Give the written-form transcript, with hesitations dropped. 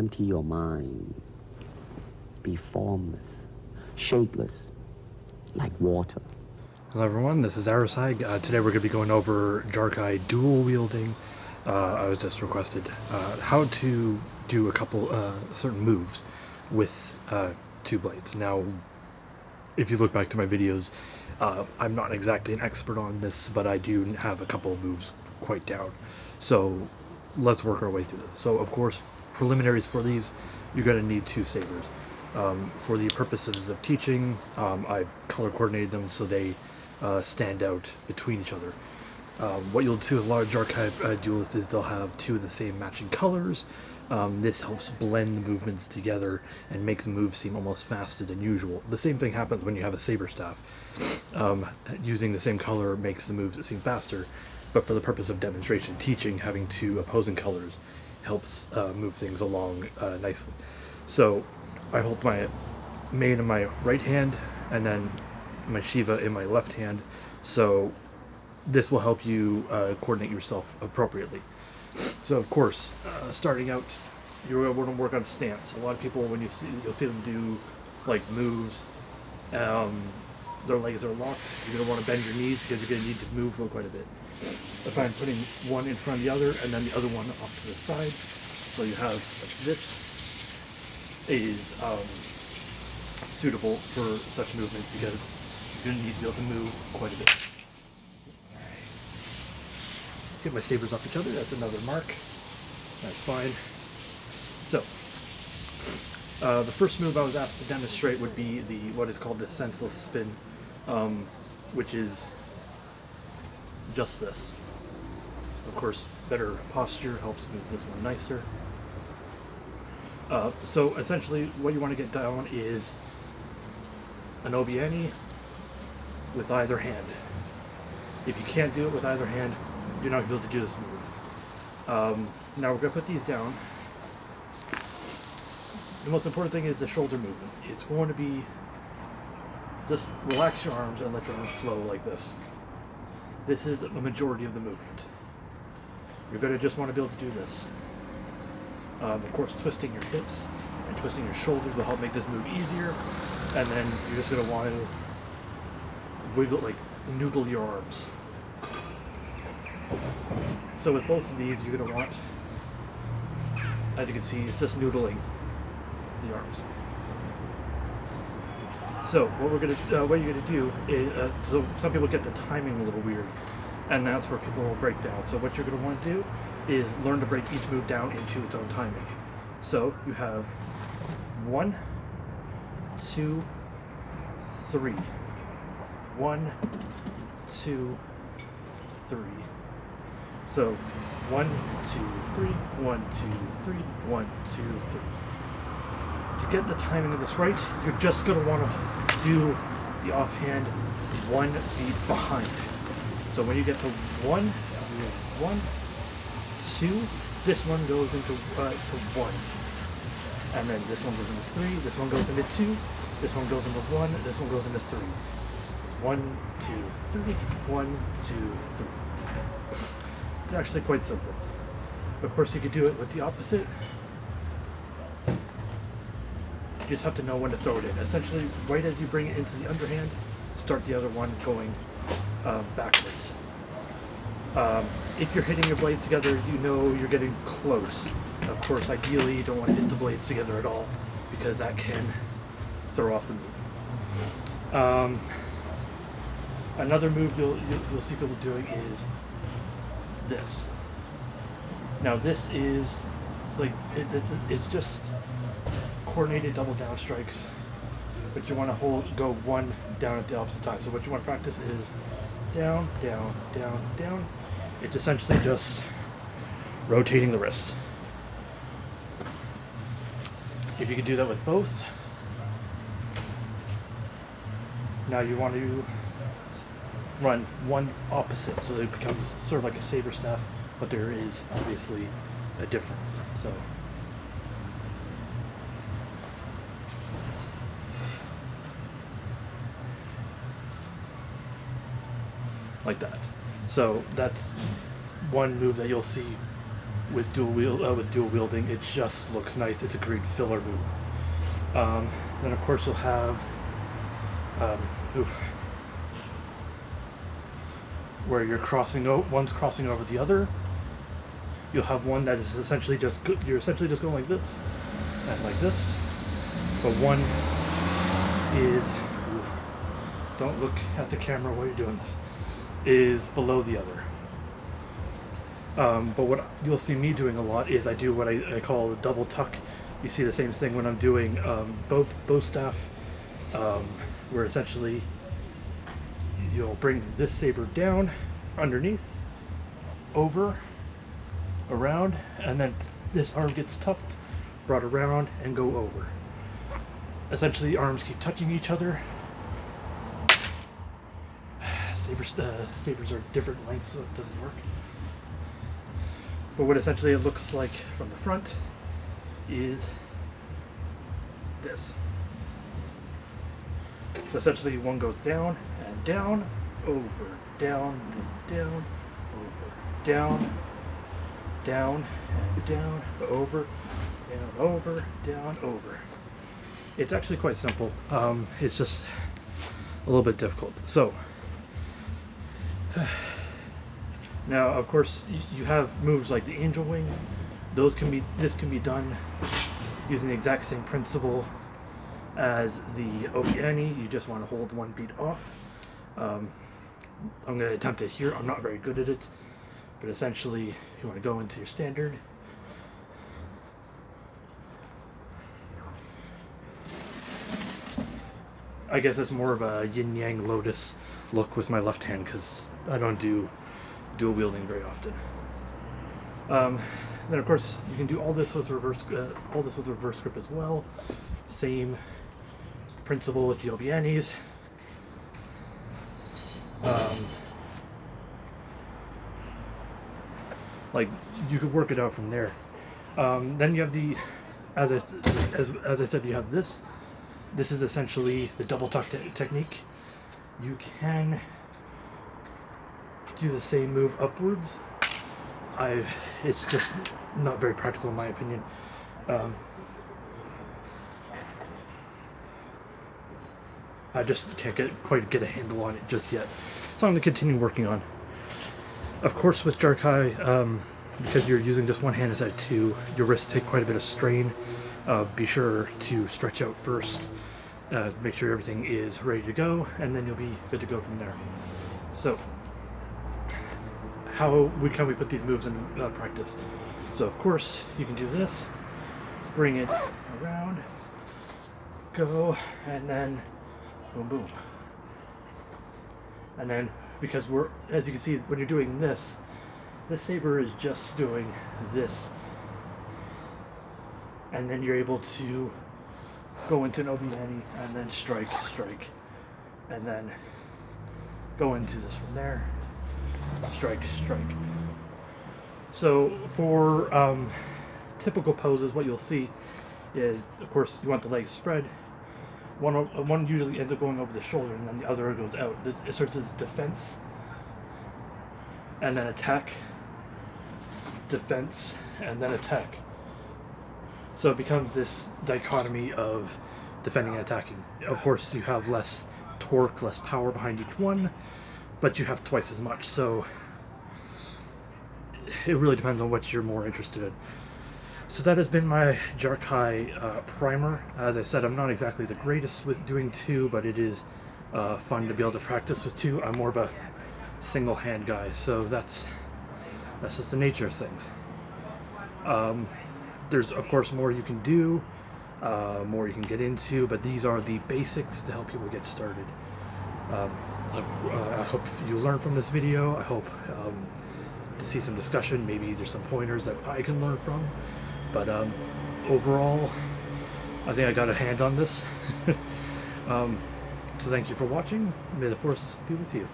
empty your mind. Be formless, shapeless, like water. Hello everyone, this is Arasai. Today we're going to be going over Jarkai dual wielding. I was just requested how to do a couple certain moves with two blades. Now, if you look back to my videos, I'm not exactly an expert on this, but I do have a couple of moves quite down. So let's work our way through this. So of course, preliminaries for these, you're going to need two sabers. For the purposes of teaching, I've color coordinated them so they stand out between each other. What you'll see with a lot of Jarkai duelists is they'll have two of the same matching colors. This helps blend the movements together and make the move seem almost faster than usual. The same thing happens when you have a saber staff. Using the same color makes the moves seem faster, but for the purpose of demonstration teaching, having two opposing colors helps move things along nicely. So I hold my main in my right hand and then my Shiva in my left hand, so this will help you coordinate yourself appropriately. So of course, starting out, you're going to work on stance. A lot of people, when you'll see them do like moves, their legs are locked. You're going to want to bend your knees because you're going to need to move quite a bit. I find putting one in front of the other and then the other one off to the side, so you have this is suitable for such movements because you're going to need to be able to move quite a bit. Get my sabers off each other, that's another mark. That's fine. So, the first move I was asked to demonstrate would be what is called the senseless spin, which is just this. Of course, better posture helps move this one nicer. So essentially what you want to get down is an obiani with either hand. If you can't do it with either hand, you're not going to be able to do this move. Now we're going to put these down. The most important thing is the shoulder movement. It's going to be just relax your arms and let your arms flow like this. This is the majority of the movement. You're going to just want to be able to do this. Of course, twisting your hips and twisting your shoulders will help make this move easier. And then you're just going to want to wiggle, like noodle your arms. So with both of these, you're going to want, as you can see, it's just noodling the arms. So what you're going to do is, so some people get the timing a little weird, and that's where people will break down. So what you're going to want to do is learn to break each move down into its own timing. So you have 1, 2, 3. 1, 2, 3. So 1, 2, 3, 1, 2, 3, 1, 2, 3. To get the timing of this right, you're just going to want to do the offhand 1 beat behind. So when you get to 1, you have 1, 2, this one goes into to 1. And then this one goes into 3, this one goes into 2, this one goes into 1, this one goes into 3. 1, 2, 3, 1, 2, 3. It's actually quite simple. Of course, you could do it with the opposite. You just have to know when to throw it in. Essentially, right as you bring it into the underhand, start the other one going backwards. If you're hitting your blades together, you know you're getting close. Of course, ideally, you don't want to hit the blades together at all because that can throw off the move. Another move you'll see people doing is this. Now this is like it's just coordinated double down strikes, but you want to go one down at the opposite time. So what you want to practice is down, down, down, down. It's essentially just rotating the wrist. If you can do that with both, now you want to run one opposite, so it becomes sort of like a saber staff, but there is obviously a difference. So like that. So that's one move that you'll see with dual wielding. It just looks nice. It's a great filler move. Then of course you'll have where you're one's crossing over the other. You'll have one that is essentially you're essentially just going like this and like this, but one is don't look at the camera while you're doing this, is below the other. But what you'll see me doing a lot is I do what I call a double tuck. You see the same thing when I'm doing bow staff, where essentially you'll bring this saber down underneath, over, around, and then this arm gets tucked, brought around, and go over. Essentially, arms keep touching each other. Sabers are different lengths, so it doesn't work. But what essentially it looks like from the front is this. So essentially one goes down and down, over, down, then down, over, down, down, and down, over, down, over, down, over. It's actually quite simple. It's just a little bit difficult. So now, of course, you have moves like the angel wing. This can be done using the exact same principle as the obi-Wan. You just want to hold one beat off. I'm going to attempt it here. I'm not very good at it, but essentially you want to go into your standard. I guess it's more of a yin-yang lotus look with my left hand because I don't do dual wielding very often. Then of course you can do all this with reverse grip as well. Same principle with the obi-Wan. Like you could work it out from there. Then you have the, as I said, you have this. This is essentially the double tuck technique. You can do the same move upwards. It's just not very practical in my opinion. I just can't quite get a handle on it just yet, so I'm going to continue working on. Of course, with Jarkai, because you're using just one hand instead of two, your wrists take quite a bit of strain. Be sure to stretch out first, make sure everything is ready to go, and then you'll be good to go from there. So, how can we put these moves in practice? So of course, you can do this, bring it around, go, and then boom, boom. And then, because as you can see, when you're doing this saber is just doing this. And then you're able to go into an obi-Wan and then strike, and then go into this from there, strike. So for typical poses, what you'll see is, of course, you want the legs spread. One usually ends up going over the shoulder, and then the other goes out. It starts as defense, and then attack, defense, and then attack. So it becomes this dichotomy of defending and attacking. Of course, you have less torque, less power behind each one, but you have twice as much. So it really depends on what you're more interested in. So that has been my Jarkai primer. As I said, I'm not exactly the greatest with doing two, but it is fun to be able to practice with two. I'm more of a single hand guy, so that's just the nature of things. There's of course more you can do, more you can get into, but these are the basics to help people get started. I hope you learn from this video. I hope to see some discussion. Maybe there's some pointers that I can learn from. But overall, I think I got a hand on this. So thank you for watching. May the Force be with you.